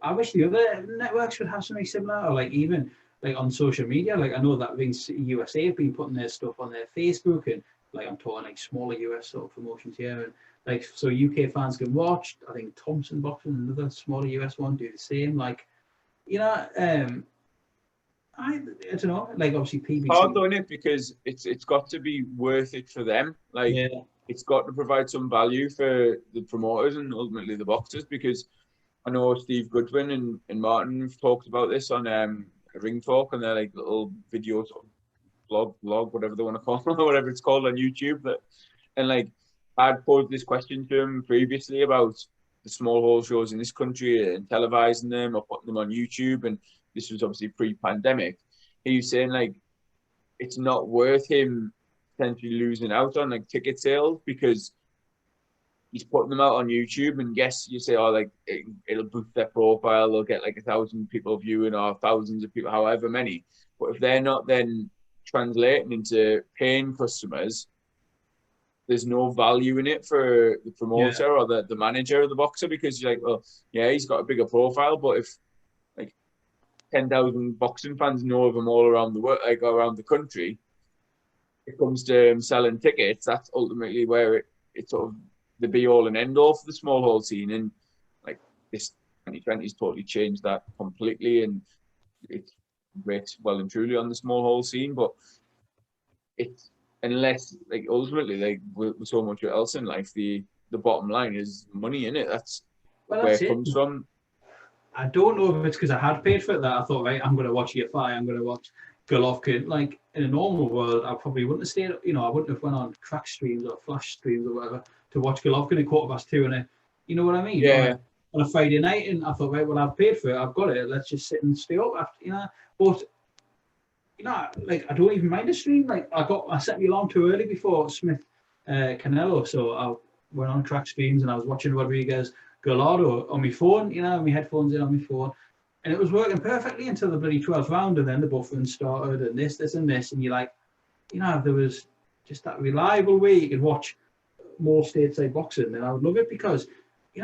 I wish the other networks would have something similar, or like even. Like on social media, like I know that Vince USA have been putting their stuff on their Facebook, and like I'm talking like smaller US sort of promotions here, and like so UK fans can watch. I think Thompson Boxing, another smaller US one, do the same. Like, I don't know. Like obviously PBC. Hard though, isn't it? Because it's got to be worth it for them. Like it's got to provide some value for the promoters and ultimately the boxers. Because I know Steve Goodwin and Martin have talked about this on Ring Talk, and they're like little videos, blog, whatever they want to call it, whatever it's called on YouTube. And like I'd posed this question to him previously about the small hall shows in this country and televising them or putting them on YouTube, and this was obviously pre-pandemic. He was saying like it's not worth him potentially losing out on like ticket sales because he's putting them out on YouTube, and yes, you say, oh, like it'll boost their profile. They'll get like 1,000 people viewing or thousands of people, however many. But if they're not then translating into paying customers, there's no value in it for the promoter or the manager of the boxer, because you're like, well, yeah, he's got a bigger profile, but if like 10,000 boxing fans know of him all around the world, like around the country, it comes to him selling tickets. That's ultimately where it's sort of the be all and end all for the small hall scene, and like this 2020 has totally changed that completely, and it's works well and truly on the small hall scene. But it's unless like ultimately like with so much else in life, the bottom line is money in it. That's where it comes from. I don't know if it's because I had paid for it that I thought, right, I'm going to watch EFI, I'm going to watch Golovkin. Like in a normal world, I probably wouldn't have stayed. I wouldn't have went on track streams or flash streams or whatever to watch Golovkin at 2:15 on You know what I mean? Yeah. On a Friday night, and I thought, right, well, I've paid for it, I've got it. Let's just sit and stay up after, But like I don't even mind a stream. Like I set my alarm too early before Smith Canelo, so I went on track streams and I was watching Rodriguez Gallardo on my phone, my headphones in on my phone, and it was working perfectly until the bloody 12th round, and then the buffering started, and this, and you're like, if there was just that reliable way you could watch more stateside boxing, then I would love it, because you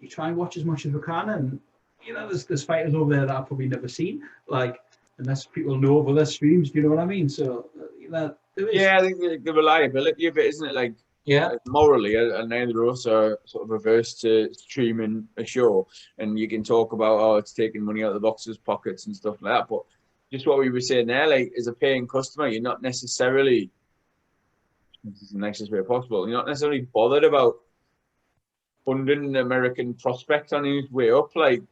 try and watch as much as we can, and there's fighters over there that I've probably never seen, like, unless people know of other streams. Do you know what I mean? So there is. Yeah, I think the reliability of it, isn't it? Like, morally, and neither of us are sort of averse to streaming a show, and you can talk about it's taking money out of the boxers' pockets and stuff like that. But just what we were saying there, like, as a paying customer, you're not necessarily, this is the nicest way possible, you're not necessarily bothered about funding an American prospect on his way up, like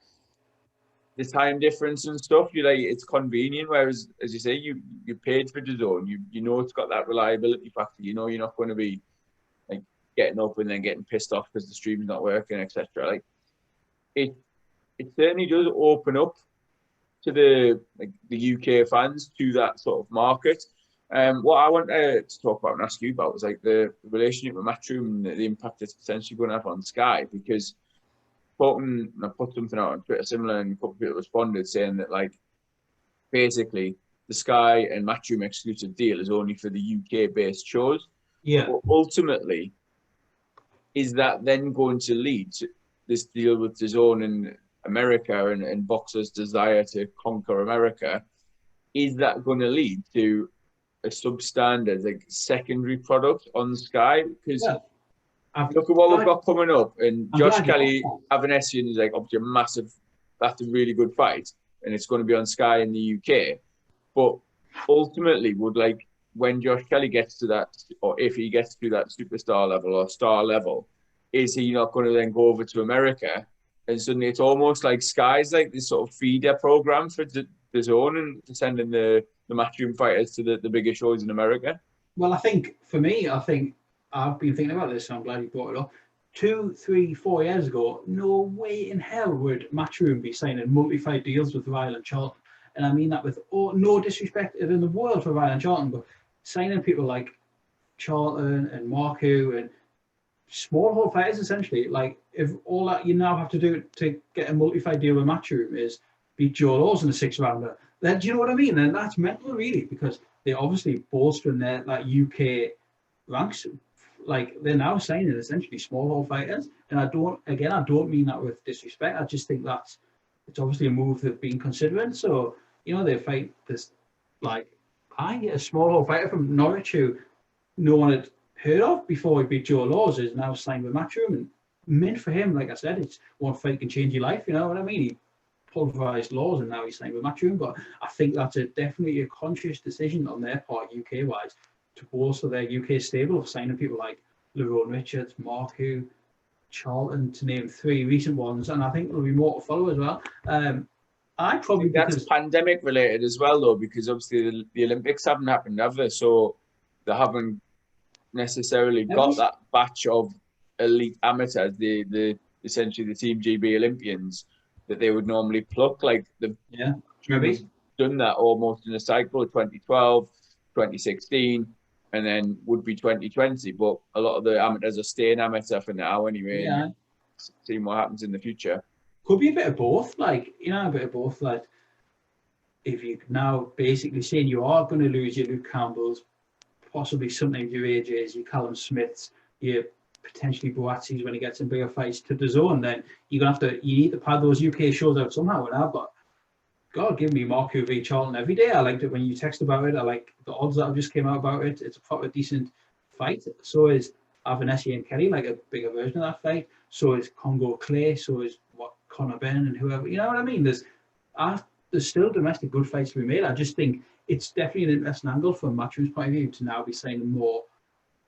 the time difference and stuff. You like, it's convenient, whereas, as you say, you paid for DAZN, you know it's got that reliability factor. You're not going to be like getting up and then getting pissed off because the stream's not working, etc. Like, it certainly does open up to the UK fans to that sort of market. What I want to talk about and ask you about was like the relationship with Matchroom and the impact it's potentially going to have on Sky, because I put something out on Twitter similar, and a couple of people responded saying that, like, basically the Sky and Matchroom exclusive deal is only for the UK based shows. Yeah. But ultimately, is that then going to lead to this deal with DAZN in America and boxers' desire to conquer America? Is that going to lead to a substandard, like, secondary product on Sky? Because look at what we've got coming up, and Josh Kelly, Avanesian is like obviously a massive, that's a really good fight, and it's going to be on Sky in the UK. But ultimately, when Josh Kelly gets to that, or if he gets to that superstar level or star level, is he not going to then go over to America? And suddenly it's almost like Sky's like this sort of feeder program for DAZN and sending the Matchroom fighters to the bigger shows in America. Well, I think for me, I've been thinking about this, so I'm glad you brought it up. 2, 3, 4 years ago, no way in hell would Matchroom be signing multi-fight deals with Ryle and Charlton. And I mean that with no disrespect in the world for Ryle and Charlton, but signing people like Charlton and Marku and small hall fighters, essentially, like, if all that you now have to do to get a multi-fight deal with Matchroom is beat Joe Laws in a 6-rounder, then do you know what I mean? Then that's mental, really, because they're obviously bolstering their UK ranks. Like, they're now signing essentially small hall fighters, and I don't mean that with disrespect. I just think it's obviously a move they've been considering. So they fight this, like, I get a small hall fighter from Norwich who no one had heard of before he beat Joe Laws, is now signed with Matchroom, and mint for him. Like I said, it's one fight can change your life. You know what I mean? He pulverized Laws, and now he's signed with Matchroom. But I think that's definitely a conscious decision on their part, UK wise, to bolster their UK stable of signing people like Lerone Richards, Marku, Charlton, to name 3 recent ones, and I think there'll be more to follow as well. I think that's pandemic related as well, though, because obviously the Olympics haven't happened, have they? So they haven't necessarily got that batch of elite amateurs, the essentially the Team GB Olympians that they would normally pluck. Like, they've done that almost in a cycle, 2012, 2016. And then would be 2020, but a lot of the amateurs are staying amateur for now anyway. Yeah. Seeing what happens in the future. Could be a bit of both, like, a bit of both. Like, if you now basically saying you are going to lose your Luke Campbells, possibly sometimes your AJs, your Callum Smiths, your potentially Boatzis when he gets in bigger fights to DAZN, then you need to pad those UK shows out somehow. And I've got, God, give me Marku v Charlton every day. I liked it when you text about it. I like the odds that have just came out about it. It's a proper decent fight. So is Avanesi and Kelly, like a bigger version of that fight. So is Congo Clay. So is Conor Ben and whoever. You know what I mean? There's still domestic good fights to be made. I just think it's definitely an interesting angle from Matchroom's point of view to now be signing more,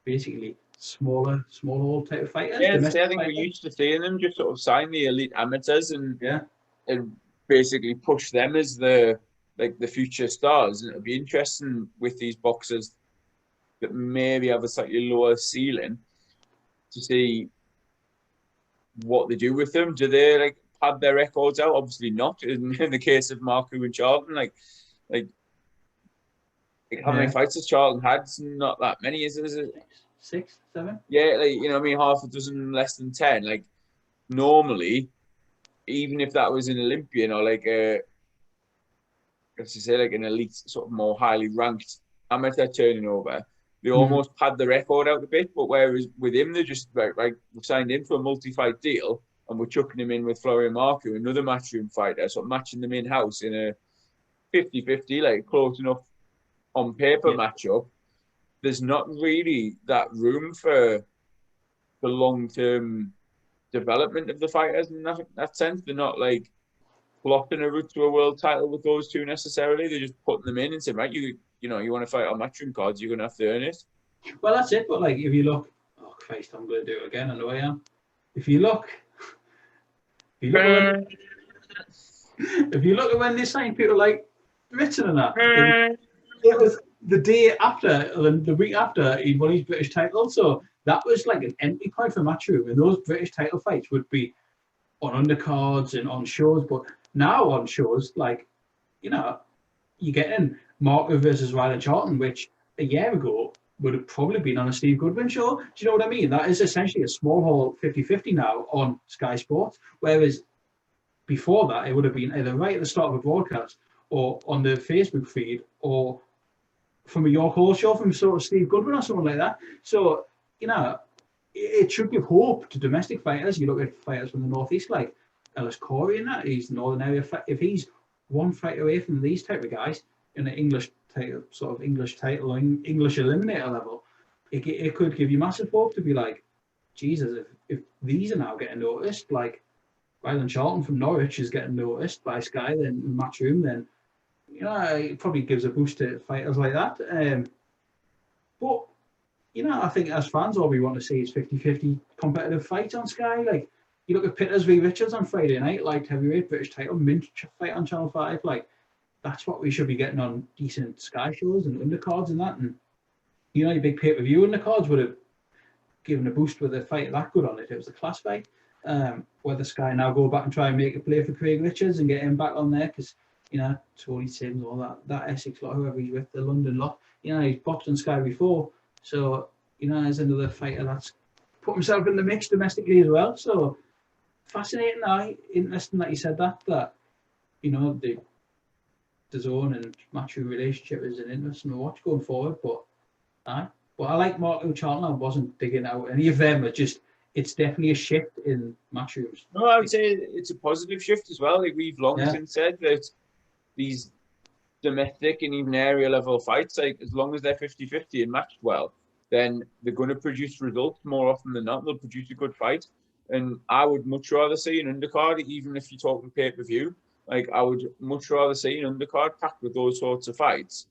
basically smaller type of fighters. Yeah, I think we're used to seeing them just sort of sign the elite amateurs and basically push them as the future stars. And it'll be interesting with these boxers that maybe have a slightly lower ceiling to see what they do with them. Do they like pad their records out? Obviously not. In the case of Marco and Charlton, like how many fights has Charlton had? It's not that many, is it? 6, 7? Yeah, like, you know what I mean, half a dozen, less than 10. Like normally, even if that was an Olympian or like a, let's just say like an elite, sort of more highly ranked amateur turning over, they almost pad the record out a bit. But whereas with him, they're just like we've signed him for a multi-fight deal and we're chucking him in with Florian Marco, another matchroom fighter, sort of matching them in-house in a 50-50, like close enough on paper matchup. There's not really that room for the long-term development of the fighters in that sense. They're not like plotting a route to a world title with those two necessarily. They're just putting them in and saying, right, you know, you want to fight on matchroom cards, you're going to have to earn it. Well, that's it. But like, if you look, oh Christ, I'm going to do it again. I know I am. If you look at when they signed people like Richard and that, it was the day after, the week after he won his British title. So that was like an entry point for matchroom, and those British title fights would be on undercards and on shows. But now on shows, like, you know, you're getting Marco versus Ryland Charlton, which a year ago would have probably been on a Steve Goodwin show. Do you know what I mean? That is essentially a small hall 50-50 now on Sky Sports, whereas before that, it would have been either right at the start of a broadcast or on the Facebook feed or from a York Hall show from sort of Steve Goodwin or something like that. So, you know, it should give hope to domestic fighters. You look at fighters from the Northeast like Ellis Corey and that, he's Northern area. If he's one fight away from these type of guys in the English title, sort of English title or English eliminator level, it could give you massive hope to be like, Jesus, if these are now getting noticed, like Ryland Charlton from Norwich is getting noticed by Sky, then Matchroom, then, you know, it probably gives a boost to fighters like that. But, you know, I think as fans, all we want to see is 50-50 competitive fights on Sky. Like, you look at Pitters v Richards on Friday night, like heavyweight British title, mint fight on Channel 5. Like, that's what we should be getting on decent Sky shows and undercards and that. And, you know, your big pay-per-view undercards would have given a boost with a fight that good on it. It was a class fight. Whether Sky now go back and try and make a play for Craig Richards and get him back on there, because, you know, Tony Sims, all that Essex lot, whoever he's with, the London lot, you know, he's boxed on Sky before. So, you know, there's another fighter that's put himself in the mix domestically as well. So, fascinating. Interesting that you said that, you know, the DAZN and Matchroom relationship is an interesting to watch going forward. But I like Marco Charlton. I wasn't digging out any of them. It's definitely a shift in matchrooms. No, I would say it's a positive shift as well. Like we've long since said that these domestic and even area level fights, like as long as they're 50-50 and matched well, then they're going to produce results more often than not. They'll produce a good fight. And I would much rather see an undercard, even if you're talking pay-per-view. Like I would much rather see an undercard packed with those sorts of fights.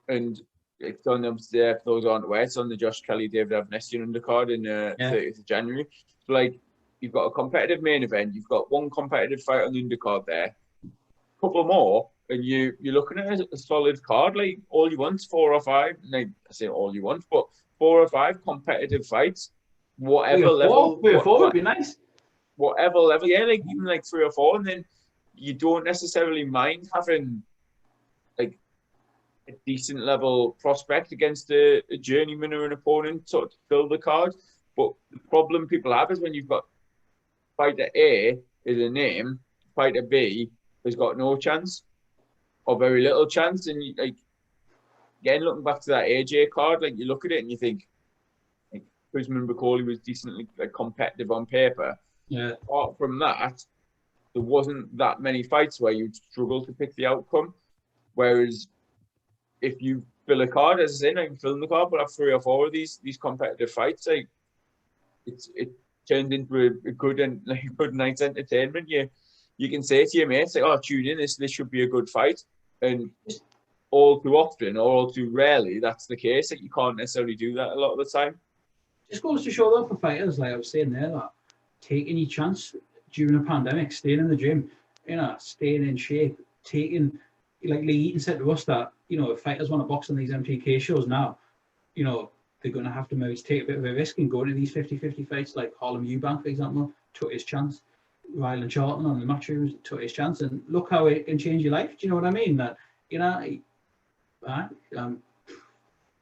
And it's on them there, if those aren't aware, it's on the Josh Kelly, David Avnestian undercard in 30th of January. So like you've got a competitive main event, you've got one competitive fight on the undercard there, a couple more, and you're looking at a solid card. Like all you want is 4 or 5. Like I say all you want, but 4 or 5 competitive fights, whatever level. 3 or 4 would be nice. Whatever level, yeah, like even like 3 or 4, and then you don't necessarily mind having like a decent level prospect against a journeyman or an opponent sort of to fill the card. But the problem people have is when you've got fighter A is a name, fighter B has got no chance or very little chance. And you, like again, looking back to that AJ card, like you look at it and you think like Usman Bakoli was decently like competitive on paper. Yeah. Apart from that, there wasn't that many fights where you'd struggle to pick the outcome. Whereas if you fill a card, as I say, like filling the card, but have 3 or 4 of these competitive fights, like it turns into a good and like a good night's entertainment. You can say to your mates, like, "Oh, tune in, this should be a good fight," and all too often or all too rarely, that's the case. Like you can't necessarily do that a lot of the time. Just goes to show that for fighters, like I was saying there, that taking your chance during a pandemic, staying in the gym, you know, staying in shape, taking, like Lee Eaton said to us that, you know, if fighters want to box on these MTK shows now, you know, they're going to have to maybe take a bit of a risk and go into these 50-50 fights, like Harlem Eubank, for example, took his chance. Ryland Charlton on the Matchroom took his chance, and look how it can change your life. Do you know what I mean? That, you know,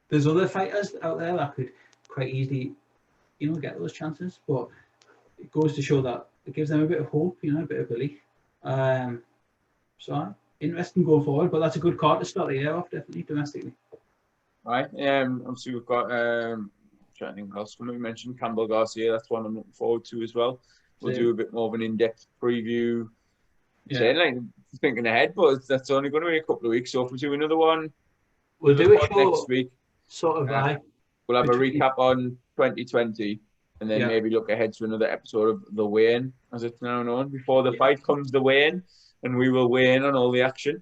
there's other fighters out there that could quite easily, you know, get those chances, but it goes to show that it gives them a bit of hope, you know, a bit of belief. So interesting going forward, but that's a good card to start the year off, definitely domestically. Right. Obviously we've got trying to think what else we mentioned. Campbell Garcia, that's one I'm looking forward to as well. We'll do a bit more of an in-depth preview. Yeah, like thinking ahead, but that's only going to be a couple of weeks. So if we do another one, we'll do it next week. Sort of we'll have a recap on 2020, and then maybe look ahead to another episode of the weigh-in, as it's now known. Before the fight comes the weigh-in, and we will weigh in on all the action.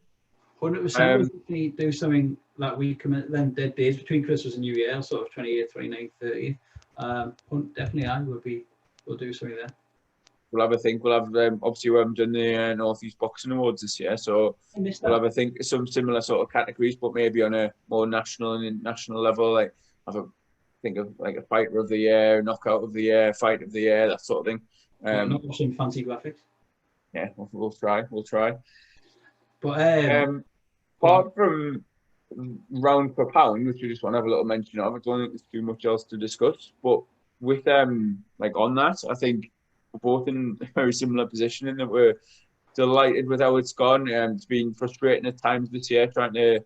100%. We'll do something that we commit then dead days between Christmas and New Year, sort of 28th, 29th, 30th. Definitely, we'll do something there. We'll have a think. We'll have obviously we haven't done the Northeast Boxing Awards this year, so we'll have a think some similar sort of categories, but maybe on a more national and international level. Like think of like a fighter of the year, knockout of the year, fight of the year, that sort of thing. Not some fancy graphics. Yeah, we'll try. But apart from round per pound, which we just want to have a little mention of, I don't think there's too much else to discuss. But with like on that, I think we're both in a very similar position in that we're delighted with how it's gone. It's been frustrating at times this year trying to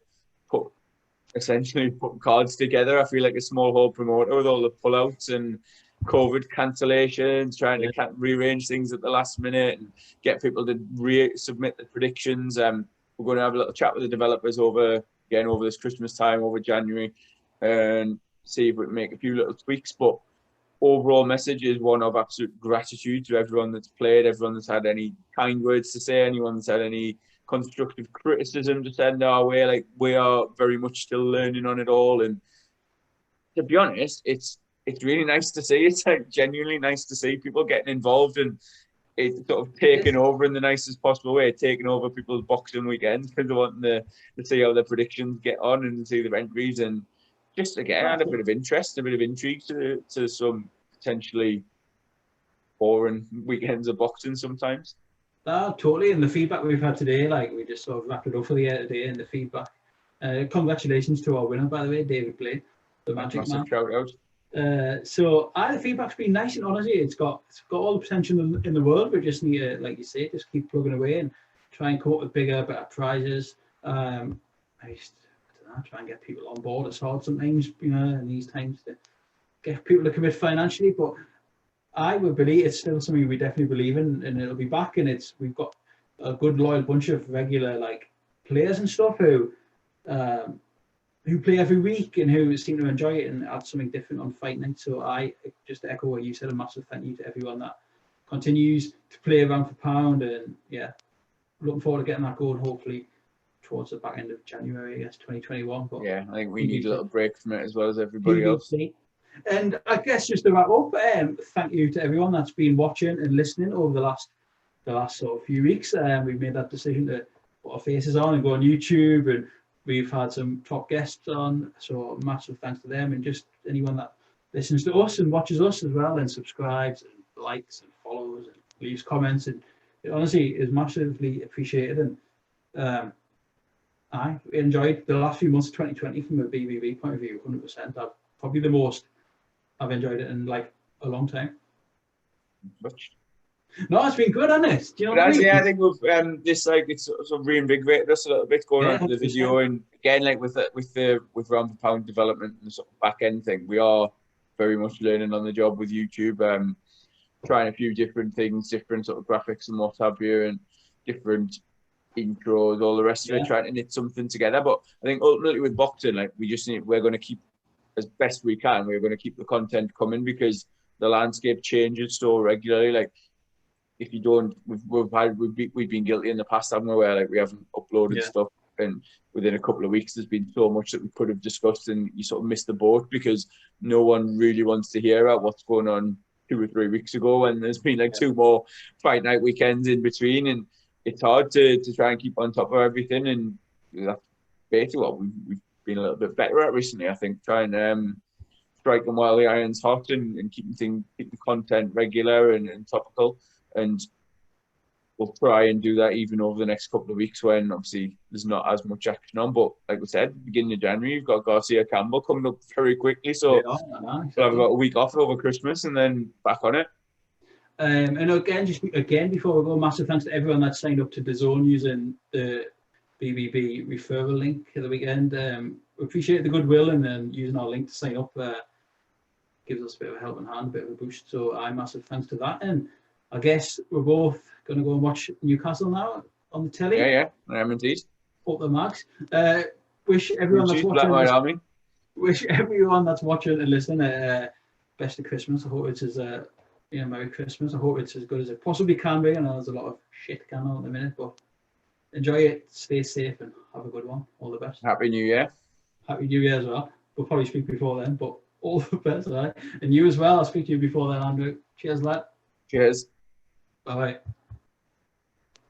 essentially put cards together. I feel like a small hall promoter with all the pullouts and COVID cancellations, trying to rearrange things at the last minute and get people to submit the predictions. We're going to have a little chat with the developers over this Christmas time, over January, and see if we can make a few little tweaks. But overall message is one of absolute gratitude to everyone that's played, everyone that's had any kind words to say, anyone that's had any constructive criticism to send our way. Like, we are very much still learning on it all, and to be honest, it's really nice to see. It's like genuinely nice to see people getting involved, and it's sort of taking over in the nicest possible way, taking over people's boxing weekends because they want to see how their predictions get on and see the entries, and just again add a bit of interest, a bit of intrigue to some potentially boring weekends of boxing sometimes. Totally, and the feedback we've had today, like we just sort of wrapped it up for the year today, and the feedback. Congratulations to our winner, by the way, David Blade, the Magic Man. Shout out. So the feedback's been nice, and honestly, it's got all the potential in the world. We just need to, like you say, just keep plugging away and try and come up with bigger, better prizes. I don't know, try and get people on board. It's hard sometimes, you know, in these times to get people to commit financially, but I would believe it's still something we definitely believe in, and it'll be back. And we've got a good loyal bunch of regular like players and stuff who play every week and who seem to enjoy it and add something different on fight night. So I just echo what you said, a massive thank you to everyone that continues to play around for pound, and looking forward to getting that going hopefully towards the back end of January, I guess, 2021. But I think we need a little break from it as well as everybody else. And I guess just to wrap up, thank you to everyone that's been watching and listening over the last sort of few weeks. We've made that decision to put our faces on and go on YouTube, and we've had some top guests on, so massive thanks to them, and just anyone that listens to us and watches us as well and subscribes and likes and follows and leaves comments, and it honestly is massively appreciated. And I enjoyed the last few months of 2020 from a BBB point of view, 100%. Probably the most I've enjoyed it in like a long time. No, it's been good, hasn't it? Do you know what I mean? Yeah, I think we've it's sort of reinvigorated us a little bit going on to the video, and again, like with round per pound development and the sort of back end thing, we are very much learning on the job with YouTube, trying a few different things, different sort of graphics and what have you, and different intros, all the rest of it, trying to knit something together. But I think ultimately with boxing, like we're going to keep as best we can. We're going to keep the content coming because the landscape changes so regularly. Like, if you don't, we've been guilty in the past, haven't we? Where like we haven't uploaded stuff, and within a couple of weeks, there's been so much that we could have discussed, and you sort of missed the boat because no one really wants to hear about what's going on 2 or 3 weeks ago, and there's been like 2 more fight night weekends in between, and it's hard to try and keep on top of everything, and that's basically what we've been a little bit better at recently. I think trying striking while the iron's hot and keeping the content regular and topical. And we'll try and do that even over the next couple of weeks when obviously there's not as much action on. But like we said, beginning of January, you've got Garcia Campbell coming up very quickly. So we'll have about a week off over Christmas and then back on it. And again, before we go, massive thanks to everyone that signed up to DAZN using the BBB referral link at the weekend. We appreciate the goodwill and then using our link to sign up. Gives us a bit of a helping hand, a bit of a boost. So massive thanks to that. And I guess we're both going to go and watch Newcastle now on the telly. Yeah, I am indeed. Up the mags. Wish everyone that's watching. Wish everyone that's watching and listening best of Christmas. I hope it's as Merry Christmas. I hope it's as good as it possibly can be. I know there's a lot of shit going on at the minute, but enjoy it, stay safe, and have a good one. All the best. Happy New Year. Happy New Year as well. We'll probably speak before then, but all the best, right? And you as well. I'll speak to you before then, Andrew. Cheers, lad. Cheers. Bye-bye.